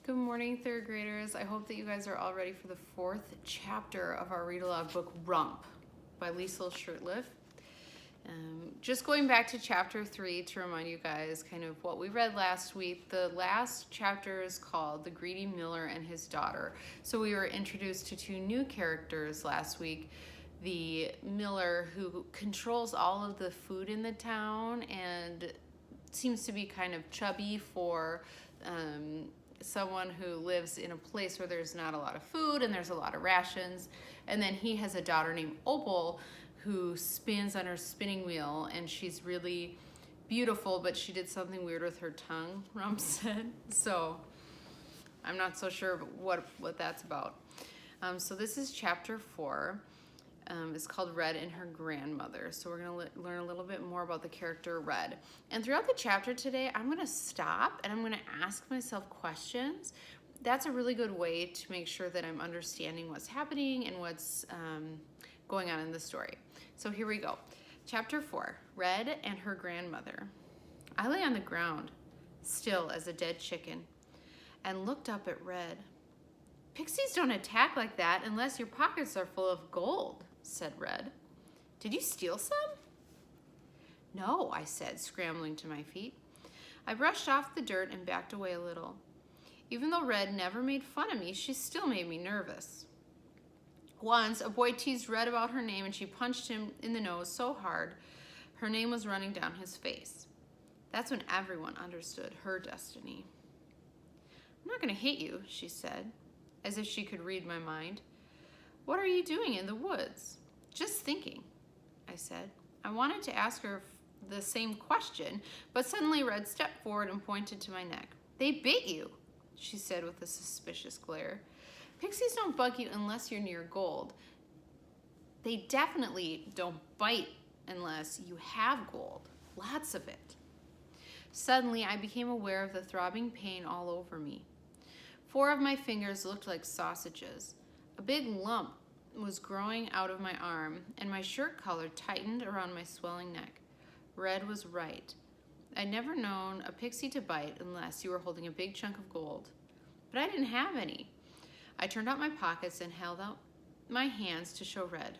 Good morning, third graders. I hope that you guys are all ready for the fourth chapter of our read-aloud book, Rump, by Liesl Shurtliff. Just going back to chapter 3 to remind you guys kind of what we read last week. The last chapter is called The Greedy Miller and His Daughter. So we were introduced to two new characters last week. The miller who controls all of the food in the town and seems to be kind of chubby for someone who lives in a place where there's not a lot of food and there's a lot of rations. And then he has a daughter named Opal who spins on her spinning wheel, and she's really beautiful, but she did something weird with her tongue, Rump said. So I'm not so sure what that's about. So this is chapter 4. It's called Red and Her Grandmother. So we're going to learn a little bit more about the character Red. And throughout the chapter today, I'm going to stop and I'm going to ask myself questions. That's a really good way to make sure that I'm understanding what's happening and what's going on in the story. So here we go. Chapter 4, Red and Her Grandmother. I lay on the ground, still as a dead chicken, and looked up at Red. Pixies don't attack like that unless your pockets are full of gold, said Red. Did you steal some? No, I said, scrambling to my feet. I brushed off the dirt and backed away a little. Even though Red never made fun of me, she still made me nervous. Once, a boy teased Red about her name and she punched him in the nose so hard, her name was running down his face. That's when everyone understood her destiny. I'm not going to hit you, she said, as if she could read my mind. What are you doing in the woods? Just thinking, I said. I wanted to ask her the same question, but suddenly Red stepped forward and pointed to my neck. They bit you, she said with a suspicious glare. Pixies don't bug you unless you're near gold. They definitely don't bite unless you have gold, lots of it. Suddenly, I became aware of the throbbing pain all over me. 4 of my fingers looked like sausages. A big lump was growing out of my arm, and my shirt collar tightened around my swelling neck. Red was right. I'd never known a pixie to bite unless you were holding a big chunk of gold. But I didn't have any. I turned out my pockets and held out my hands to show Red.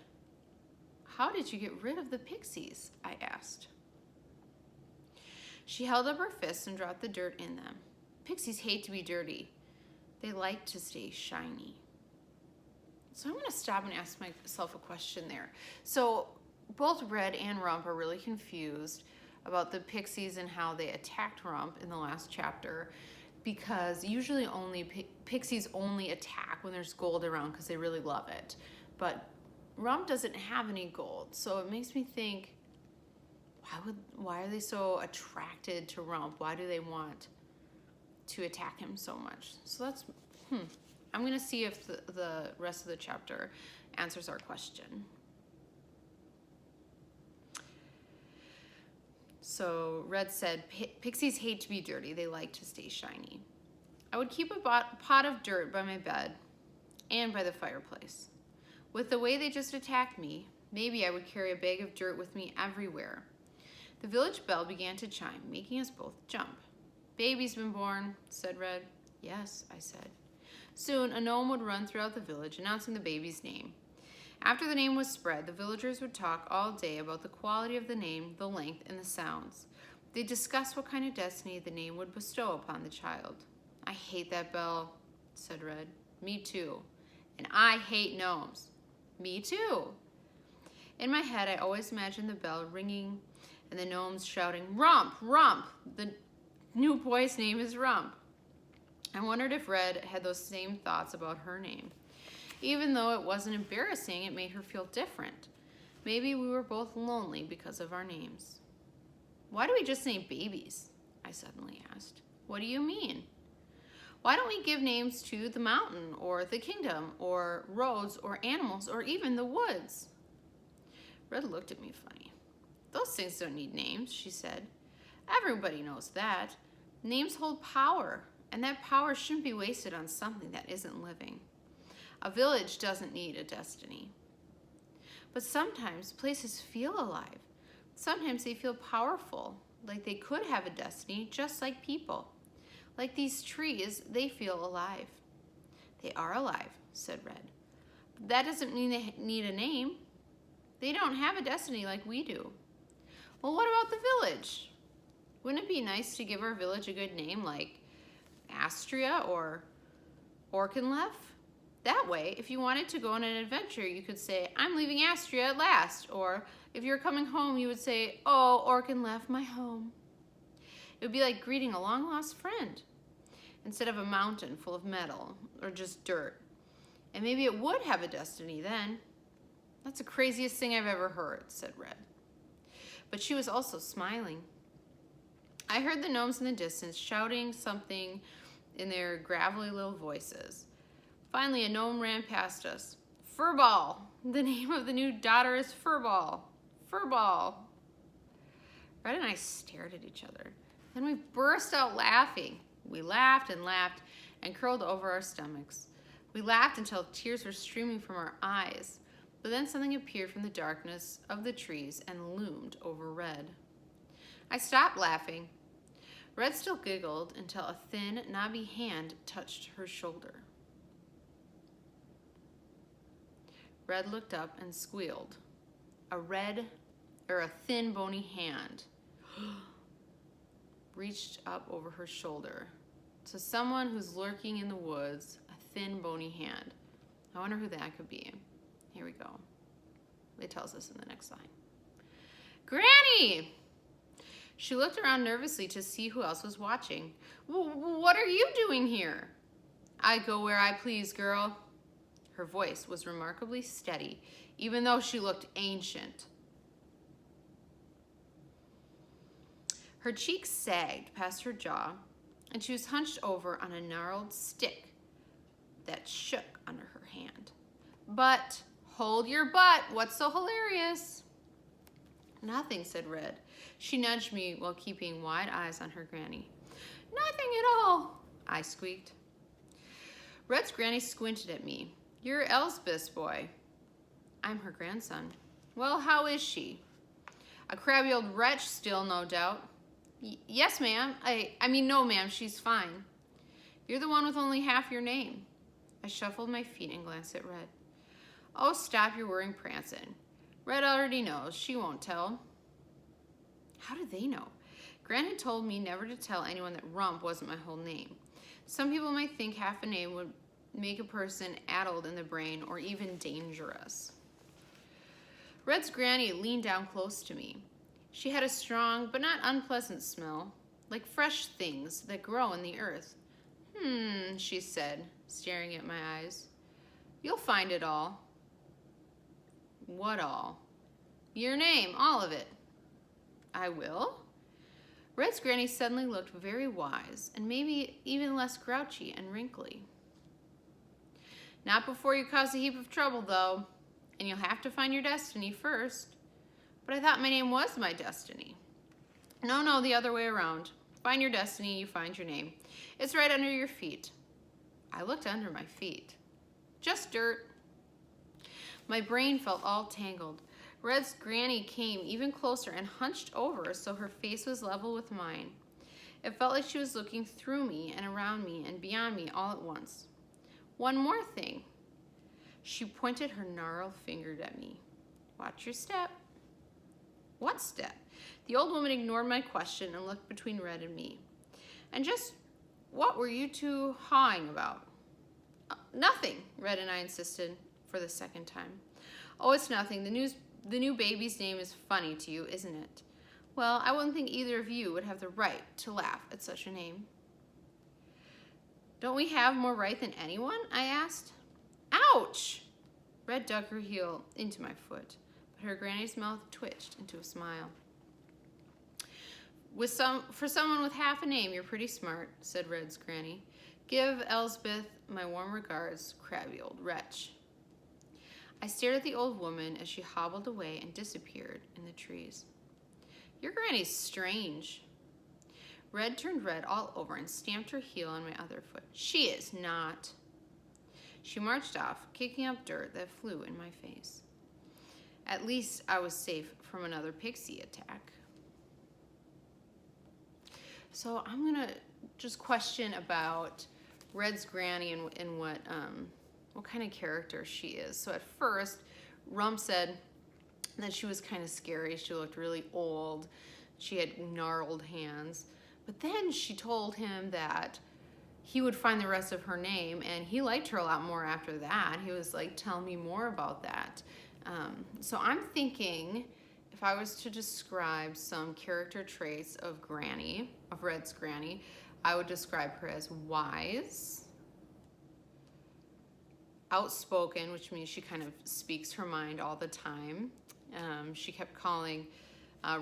How did you get rid of the pixies? I asked. She held up her fists and dropped the dirt in them. Pixies hate to be dirty. They like to stay shiny. So I'm going to stop and ask myself a question there. So both Red and Rump are really confused about the pixies and how they attacked Rump in the last chapter, because usually pixies only attack when there's gold around because they really love it. But Rump doesn't have any gold, so it makes me think, why are they so attracted to Rump? Why do they want to attack him so much? So that's, I'm going to see if the rest of the chapter answers our question. So Red said, pixies hate to be dirty. They like to stay shiny. I would keep a pot of dirt by my bed and by the fireplace. With the way they just attacked me, maybe I would carry a bag of dirt with me everywhere. The village bell began to chime, making us both jump. Baby's been born, said Red. Yes, I said. Soon, a gnome would run throughout the village, announcing the baby's name. After the name was spread, the villagers would talk all day about the quality of the name, the length, and the sounds. They discussed what kind of destiny the name would bestow upon the child. I hate that bell, said Red. Me too. And I hate gnomes. Me too. In my head, I always imagined the bell ringing and the gnomes shouting, Rump, Rump! The new boy's name is Rump. I wondered if Red had those same thoughts about her name. Even though it wasn't embarrassing, it made her feel different. Maybe we were both lonely because of our names. Why do we just name babies? I suddenly asked. What do you mean? Why don't we give names to the mountain or the kingdom or roads or animals or even the woods? Red looked at me funny. Those things don't need names, she said. Everybody knows that. Names hold power, and that power shouldn't be wasted on something that isn't living. A village doesn't need a destiny. But sometimes places feel alive. Sometimes they feel powerful, like they could have a destiny, just like people. Like these trees, they feel alive. They are alive, said Red. But that doesn't mean they need a name. They don't have a destiny like we do. Well, what about the village? Wouldn't it be nice to give our village a good name like Astria or Orkenleff? That way, if you wanted to go on an adventure, you could say, I'm leaving Astria at last. Or if you're coming home, you would say, oh, Orkenleff, my home. It would be like greeting a long-lost friend instead of a mountain full of metal or just dirt. And maybe it would have a destiny then. That's the craziest thing I've ever heard, said Red. But she was also smiling. I heard the gnomes in the distance shouting something in their gravelly little voices. Finally, a gnome ran past us. Furball! The name of the new daughter is Furball. Furball! Red and I stared at each other. Then we burst out laughing. We laughed and curled over our stomachs. We laughed until tears were streaming from our eyes. But then something appeared from the darkness of the trees and loomed over Red. I stopped laughing. Red still giggled until a thin, knobby hand touched her shoulder. Red looked up and squealed. A thin, bony hand reached up over her shoulder. To someone who's lurking in the woods, a thin, bony hand. I wonder who that could be. Here we go. It tells us in the next line. Granny! She looked around nervously to see who else was watching. What are you doing here? I go where I please, girl. Her voice was remarkably steady, even though she looked ancient. Her cheeks sagged past her jaw, and she was hunched over on a gnarled stick that shook under her hand. But, hold your butt, what's so hilarious? Nothing, said Red. She nudged me while keeping wide eyes on her granny. Nothing at all, I squeaked. Red's granny squinted at me. You're Elsbeth's boy. I'm her grandson. Well, how is she? A crabby old wretch still, no doubt. Yes, ma'am. I mean, no, ma'am, she's fine. You're the one with only half your name. I shuffled my feet and glanced at Red. Oh, stop your worrying prancing. Red already knows. She won't tell. How did they know? Gran had told me never to tell anyone that Rump wasn't my whole name. Some people might think half a name would make a person addled in the brain or even dangerous. Red's granny leaned down close to me. She had a strong but not unpleasant smell, like fresh things that grow in the earth. She said, staring at my eyes. You'll find it all. What all? Your name, all of it. I will? Red's granny suddenly looked very wise and maybe even less grouchy and wrinkly. Not before you cause a heap of trouble, though, and you'll have to find your destiny first. But I thought my name was my destiny. No, the other way around. Find your destiny, you find your name. It's right under your feet. I looked under my feet. Just dirt. My brain felt all tangled. Red's granny came even closer and hunched over so her face was level with mine. It felt like she was looking through me and around me and beyond me all at once. One more thing. She pointed her gnarled finger at me. Watch your step. What step? The old woman ignored my question and looked between Red and me. And just what were you two hawing about? Nothing, Red and I insisted for the second time. Oh, it's nothing. The new baby's name is funny to you, isn't it? Well, I wouldn't think either of you would have the right to laugh at such a name. Don't we have more right than anyone? I asked. Ouch! Red dug her heel into my foot, but her granny's mouth twitched into a smile. For someone with half a name, you're pretty smart, said Red's granny. Give Elsbeth my warm regards, crabby old wretch. I stared at the old woman as she hobbled away and disappeared in the trees. Your granny's strange. Red turned red all over and stamped her heel on my other foot. She is not. She marched off, kicking up dirt that flew in my face. At least I was safe from another pixie attack. So I'm going to just question about Red's granny and what kind of character she is. So at first, Rump said that she was kind of scary. She looked really old. She had gnarled hands. But then she told him that he would find the rest of her name, and he liked her a lot more after that. He was like, tell me more about that. So I'm thinking, if I was to describe some character traits of Red's granny, I would describe her as wise, outspoken, which means she kind of speaks her mind all the time. She kept calling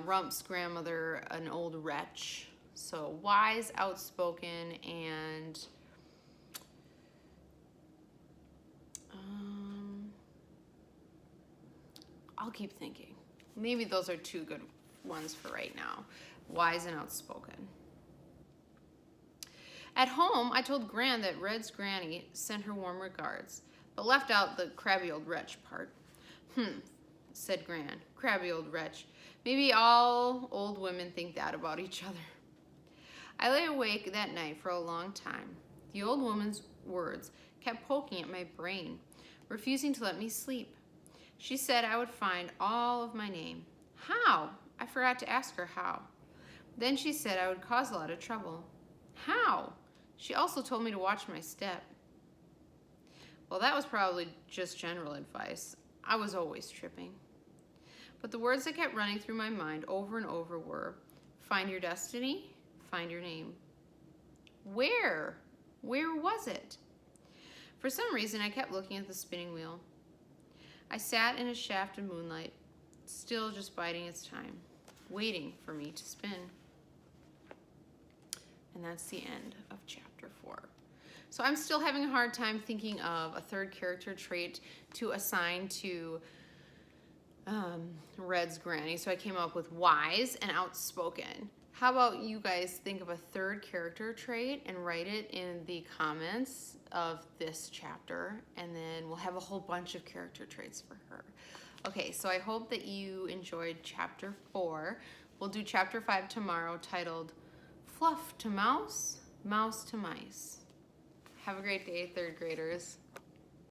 Rump's grandmother an old wretch. So wise, outspoken, and I'll keep thinking. Maybe those are two good ones for right now. Wise and outspoken. At home, I told Gran that Red's granny sent her warm regards, but left out the crabby old wretch part. Said Gran, crabby old wretch. Maybe all old women think that about each other. I lay awake that night for a long time. The old woman's words kept poking at my brain, refusing to let me sleep. She said I would find all of my name. How? I forgot to ask her how. Then she said I would cause a lot of trouble. How? She also told me to watch my step. Well, that was probably just general advice. I was always tripping. But the words that kept running through my mind over and over were, find your destiny, find your name. Where? Where was it? For some reason, I kept looking at the spinning wheel. I sat in a shaft of moonlight, still just biding its time, waiting for me to spin. And that's the end of chapter 4. So I'm still having a hard time thinking of a third character trait to assign to Red's granny. So I came up with wise and outspoken. How about you guys think of a third character trait and write it in the comments of this chapter, and then we'll have a whole bunch of character traits for her. Okay, so I hope that you enjoyed chapter 4. We'll do chapter 5 tomorrow, titled Fluff to Mouse, Mouse to Mice. Have a great day, third graders.